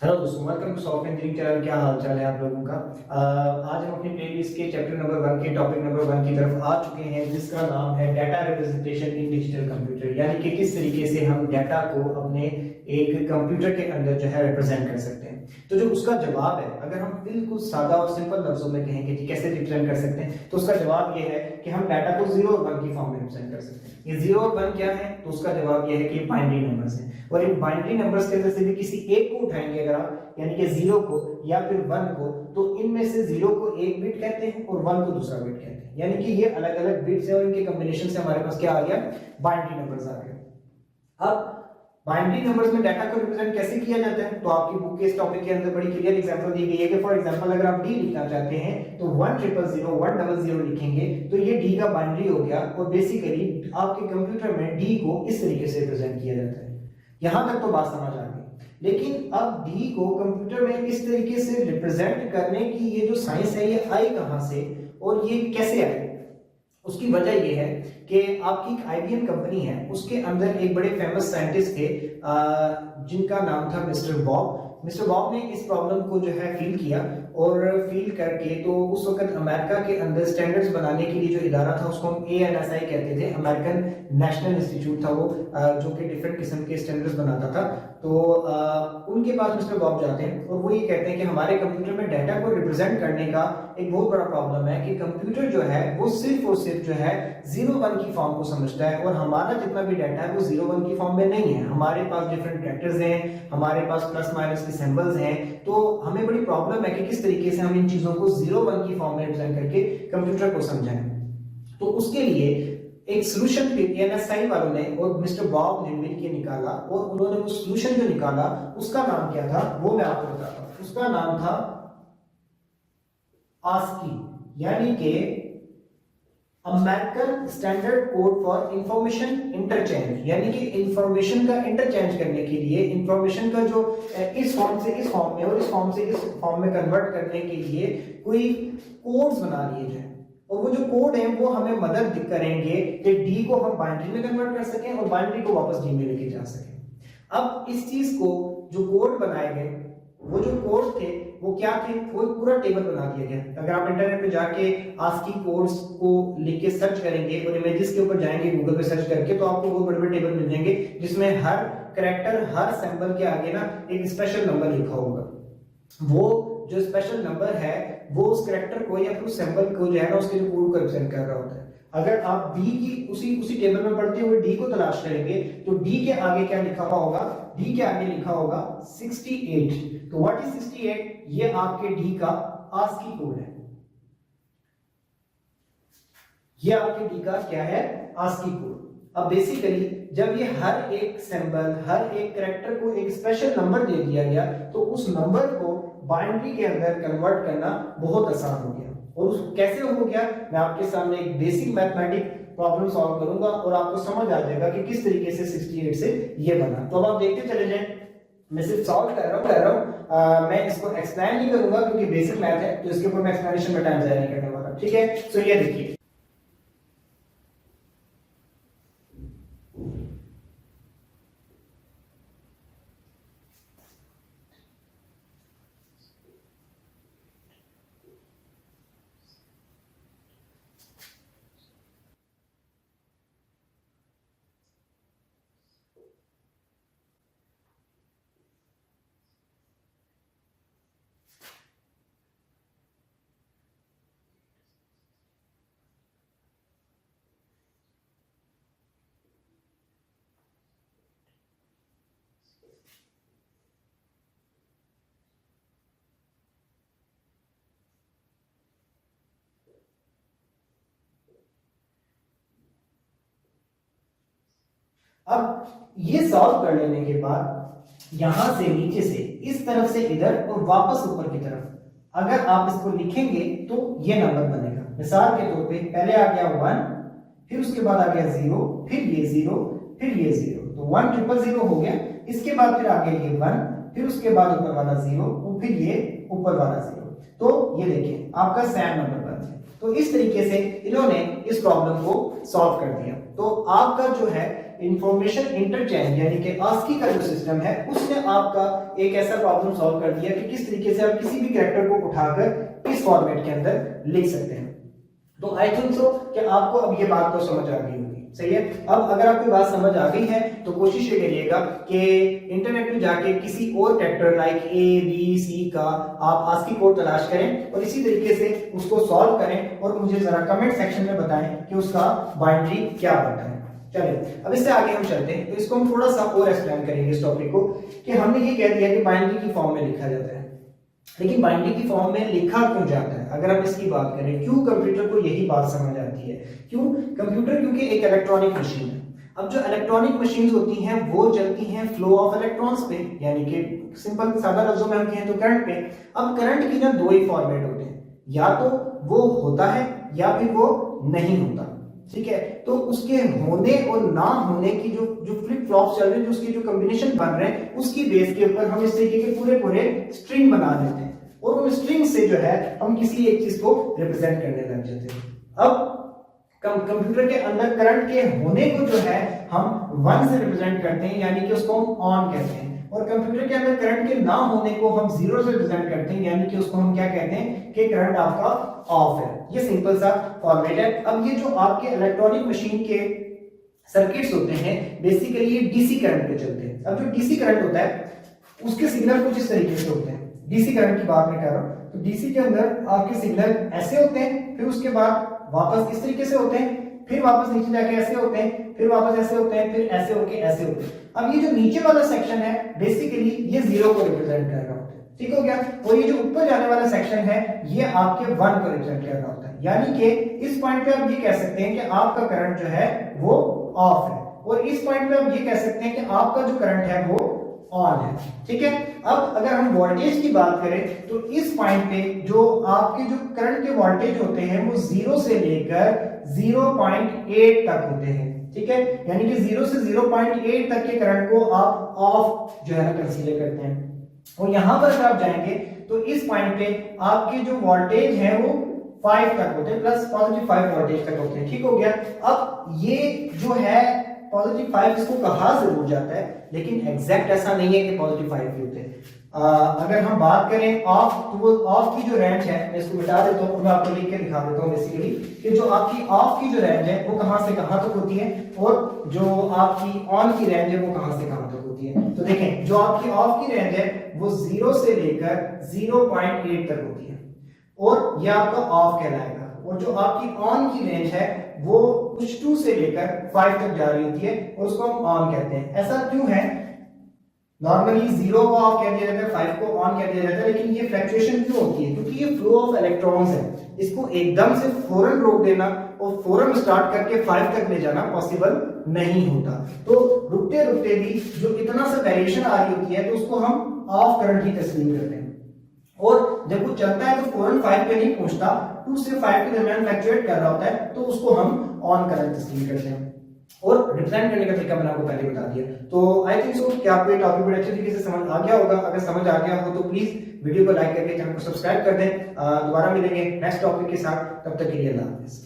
Hello दोस्तों, welcome to software engineering channel. क्या हाल चाल है आप लोगों का। आज हम अपनी प्लेलिस्ट के चैप्टर नंबर 1 के टॉपिक नंबर 1 की तरफ आ चुके हैं, जिसका नाम है data representation in digital computer, यानी कि किस तरीके से हम डाटा को अपने एक कंप्यूटर के अंदर जो है रिप्रेजेंट कर सकते हैं। तो जो उसका जवाब है, अगर हम बिल्कुल सादा और सिंपल लफ्जों में कहेंगे कि कैसे रिप्रेजेंट कर सकते हैं, तो उसका जवाब ये है कि हम डाटा को 0 और 1 की फॉर्म में रिप्रेजेंट कर सकते हैं। ये 0 और 1 क्या है, तो उसका जवाब ये है कि बाइनरी नंबर्स हैं, और इन बाइनरी नंबर्स के अंदर से भी किसी एक को उठाएंगे अगर आप, यानी कि 0 को या फिर 1 को, तो इनमें से 0 को एक बिट कहते हैं और 1 को दूसरा बिट कहते हैं, यानी कि ये अलग अलग बिट्स हैं और इनके कॉम्बिनेशन से हमारे पास क्या आ गया, बाइनरी नंबर्स आ गए। अब बाइनरी नंबर्स में डाटा को रिप्रेजेंट कैसे किया जाता है, तो आपकी बुक के इस टॉपिक के अंदर बड़ी क्लियर एग्जांपल दी गई है कि फॉर एग्जांपल अगर आप डी लिखना चाहते हैं तो 1000 लिखेंगे तो ये डी का बाइनरी हो गया, और बेसिकली आपके कंप्यूटर में डी को इस तरीके से रिप्रेजेंट किया जाता है। यहां तक तो बात समझ आ गई, लेकिन अब डी को कंप्यूटर में इस तरीके से रिप्रेजेंट करने की ये जो साइंस है, ये आई कहां से और ये कैसे आई। उसकी वजह यह है कि आपकी एक आईबीएम कंपनी है, उसके अंदर एक बड़े फेमस साइंटिस्ट थे जिनका नाम था मिस्टर बॉब। मिस्टर बॉब ने इस प्रॉब्लम को जो है फील किया, और फील करके तो उस वक्त अमेरिका के अंदर स्टैंडर्ड्स बनाने के लिए जो इदारा था उसको हम एएनएसआई कहते थे, अमेरिकन नेशनल इंस्टीट्यूट था वो, जो कि डिफरेंट किस्म के स्टैंडर्ड्स बनाता था। तो उनके पास मिस्टर बॉब जाते हैं और वो ये कहते हैं कि हमारे कंप्यूटर में डाटा को रिप्रेजेंट करने का एक बहुत बड़ा प्रॉब्लम है कि कंप्यूटर जो है वो सिर्फ और सिर्फ जो है 0-1 की फॉर्म को समझता है, और हमारा जितना भी डाटा है वो 0-1 की फॉर्म में नहीं है। हमारे पास डिफरेंट कैरेक्टर्स हैं, हमारे पास प्लस माइनस के सिंबल्स हैं, तो हमें बड़ी प्रॉब्लम है कि किस तरीके से हम इन चीजों को 0-1 की फॉर्म में रिप्रेजेंट करके कंप्यूटर को समझाएं। तो उसके लिए एक सोल्यूशन एएनएसआई वालों ने और मिस्टर बॉब ने मिलकर निकाला, और उन्होंने वो सोल्यूशन जो निकाला उसका नाम क्या था वो मैं आपको बताता हूं। उसका नाम था आस्की, यानी कि American standard code for information interchange, यानी कि इंफॉर्मेशन का इंटरचेंज करने के लिए, इंफॉर्मेशन का जो इस फॉर्म से इस फॉर्म में और इस फॉर्म से इस फॉर्म में कन्वर्ट करने के लिए कोई कोड्स बना लिए जाए, और वो जो कोड है वो हमें मदद करेंगे कि डी को हम बाइनरी में कन्वर्ट कर सकें और बाइनरी को वापस डी में लेके जा सकें। अब इस चीज को जो कोड बनाए गए, वो जो कोड थे वो क्या थे, वो पूरा टेबल बना दिया गया। अगर आप इंटरनेट पे जाके आस्की कोड्स को लिख के सर्च करेंगे और इमेजेस के ऊपर जाएंगे गूगल पे सर्च करके, तो आपको बहुत बड़े बड़े टेबल मिल जाएंगे जिसमें हर कैरेक्टर, हर सिंबल के आगे ना एक स्पेशल नंबर लिखा होगा। वो जो स्पेशल नंबर है वो उस कैरेक्टर को या फिर उस सिंबल को जो है ना उसके जो कोड को रिप्रेजेंट कर रहा होता है। अगर आप डी की उसी टेबल में पढ़ते हुए डी को तलाश करेंगे तो डी के आगे क्या लिखा हुआ होगा, डी के आगे लिखा होगा 68। तो व्हाट इज 68? ये आपके डी का आस्की कोड है। ये आपके डी का क्या है, आस्की कोड। अब बेसिकली जब ये हर एक सिंबल, हर एक कैरेक्टर को एक स्पेशल नंबर दे दिया गया, तो उस नंबर को बाइनरी के अंदर कन्वर्ट करना बहुत आसान हो गया। और उस कैसे हो गया, मैं आपके सामने एक बेसिक मैथमेटिक प्रॉब्लम सॉल्व करूंगा और आपको समझ आ जाएगा कि किस तरीके से 68 से ये बना। तो अब आप देखते चले जाएं, मैं सिर्फ सॉल्व कर रहा हूं, मैं इसको एक्सप्लेन नहीं करूंगा क्योंकि बेसिक मैथ है, तो इसके ऊपर मैं एक्सप्लेनेशन में टाइम जाया नहीं करने वाला। ठीक है, सो ये देखिए, अब ये सॉल्व कर लेने के बाद यहां से नीचे से इस तरफ से इधर और वापस ऊपर की तरफ अगर आप इसको लिखेंगे तो ये नंबर बनेगा। मिसाल के तौर पे पहले आ गया 1, फिर उसके बाद आ गया 0, फिर ये 0, फिर ये 0, तो 1000 हो गया। इसके बाद फिर आ गया ये 1, फिर उसके बाद ऊपर वाला 0 और फिर ये ऊपर वाला 0। तो ये देखिए आपका सैम नंबर बन गया। तो इस तरीके से इन्होंने इस प्रॉब्लम को सॉल्व कर दिया। तो आपका जो है इंफॉर्मेशन इंटरचेंज यानी कि आस्की का जो सिस्टम है उसने आपका एक ऐसा प्रॉब्लम सॉल्व कर दिया कि किस तरीके से आप किसी भी कैरेक्टर को उठाकर इस फॉर्मेट के अंदर लिख सकते हैं। तो आई थिंक सो कि आपको अब ये बात तो समझ आ गई होगी, सही है। अब अगर आपको बात समझ आ गई है तो कोशिश ये करिएगा कि इंटरनेट में जाके किसी और character like A B C का आप आस्की कोड तलाश करें और इसी तरीके से उसको सॉल्व करें और मुझे जरा कमेंट सेक्शन में बताएं कि उसका बाइनरी क्या बनता है। चलिए अब इससे आगे हम चलते हैं, तो इसको हम थोड़ा सा और एक्सप्लेन करेंगे इस टॉपिक को कि हमने ये कह दिया कि बाइनरी की फॉर्म में लिखा जाता है, लेकिन बाइनरी की फॉर्म में लिखा क्यों जाता है? अगर हम इसकी बात करें, क्यों कंप्यूटर को यही बात समझ आती है? क्यों कंप्यूटर? क्योंकि एक इलेक्ट्रॉनिक मशीन है। अब जो इलेक्ट्रॉनिक मशीन्स होती हैं वो चलती हैं फ्लो ऑफ इलेक्ट्रॉन्स पे, यानी कि सिंपल सादा लफ्जों में हम कहें तो करंट पे। अब करंट की ना दो ही फॉर्मेट होते हैं, या तो वो होता है या फिर वो नहीं होता, ठीक है। तो उसके होने और ना होने की जो फ्लिप फ्लॉप चल रहे हैं, जो उसके जो कॉम्बिनेशन बन रहे हैं, उसकी बेस के ऊपर हम इस तरीके के पूरे स्ट्रिंग बना देते हैं और उन स्ट्रिंग से जो है हम किसी एक चीज को रिप्रेजेंट करने लग जाते हैं। अब कंप्यूटर के अंदर करंट के होने को जो है हम 1 से रिप्रेजेंट करते हैं, यानी कि उसको हम ऑन कहते हैं, और कंप्यूटर के अंदर करंट के ना होने को हम 0 से रिप्रेजेंट करते हैं, यानी कि उसको हम क्या कहते हैं कि करंट आपका ऑफ है। ये सिंपल सा फॉर्मेट है। अब ये जो आपके इलेक्ट्रॉनिक मशीन के सर्किट्स होते हैं बेसिकली ये डीसी करंट पे चलते हैं। अब जो डीसी करंट होता है उसके सिग्नल कुछ इस तरीके से होते हैं। डीसी करंट की बात मैं कर रहा हूं, तो डीसी के अंदर आपके सिग्नल ऐसे होते हैं, फिर उसके बाद वापस इस तरीके से होते हैं, फिर वापस नीचे जाके ऐसे होते हैं, फिर वापस ऐसे होते हैं, फिर ऐसे होके ऐसे होते हैं। अब ये जो नीचे वाला सेक्शन है बेसिकली ये 0 को रिप्रेजेंट कर रहा होता है, ठीक हो गया। और ये जो ऊपर जाने वाला सेक्शन है ये आपके 1 को रिप्रेजेंट कर रहा होता है, यानी कि इस पॉइंट पे आप ये कह सकते हैं कि आपका करंट जो है वो ऑफ है, और इस पॉइंट पे आप ये कह सकते हैं कि आपका जो करंट है वो ऑन है, ठीक है। अब अगर हम वोल्टेज की बात करें तो इस पॉइंट पे जो आपके जो करंट के वोल्टेज होते हैं वो 0 से लेकर 0.8 तक होते हैं, ठीक है। यानी कि 0 से 0.8 तक के करंट को आप ऑफ जो है ना कंसीडर करते हैं। और यहां पर अगर आप जाएंगे तो इस पॉइंट पे आपके जो वोल्टेज है वो 5 तक होते हैं, प्लस पॉजिटिव 5 वोल्टेज तक होते हैं, ठीक हो गया। अब ये जो है पॉजिटिव 5 इसको कहा जरूर जाता है, लेकिन एग्जैक्ट ऐसा नहीं है कि पॉजिटिव 5 ही होते हैं। अगर हम बात करें ऑफ, तो वो ऑफ की जो रेंज है, मैं इसको मिटा देता हूं, मैं आपको लिख के दिखा देता हूं बेसिकली कि जो आपकी ऑफ की जो रेंज है वो कहां से कहां तक होती है, और जो आपकी ऑन की रेंज है वो कहां से कहां तक होती है। तो देखें जो आपकी ऑफ की रेंज है वो 0 से लेकर 0.8 तक होती है, और ये आपका ऑफ कहलाएगा। और जो आपकी ऑन की रेंज है वो कुछ 2 से लेकर 5 तक जा रही होती है, और उसको हम ऑन कहते हैं। ऐसा क्यों है? नॉर्मली 0 को ऑफ कह दिया जाता है, 5 को ऑन कह दिया जाता है, लेकिन ये फ्लक्चुएशन क्यों होती है? क्योंकि ये फ्लो ऑफ इलेक्ट्रॉन्स है, इसको एकदम से फौरन रोक देना और फौरन स्टार्ट करके 5 तक ले जाना पॉसिबल नहीं होता। तो रुकते रुकते भी जो इतना सा वेरिएशन आ रही होती है तो उसको हम ऑफ करंट ही तस्लीम करते हैं, और जब वो चलता है तो फौरन 5 पे नहीं पहुंचता, 2 से 5 के दरमियान फ्लक्चुएट कर रहा होता है, तो उसको हम ऑन करंट तस्लीम करते हैं। और रिप्रेजेंट करने का तरीका मैंने आपको पहले बता दिया। तो आई थिंक सो कि आपको ये टॉपिक बड़े अच्छे तरीके से समझ आ गया होगा। अगर समझ आ गया हो तो प्लीज वीडियो को लाइक करके चैनल को सब्सक्राइब कर दें। दोबारा मिलेंगे नेक्स्ट टॉपिक के साथ, तब तक के लिए अल्लाह हाफिज़।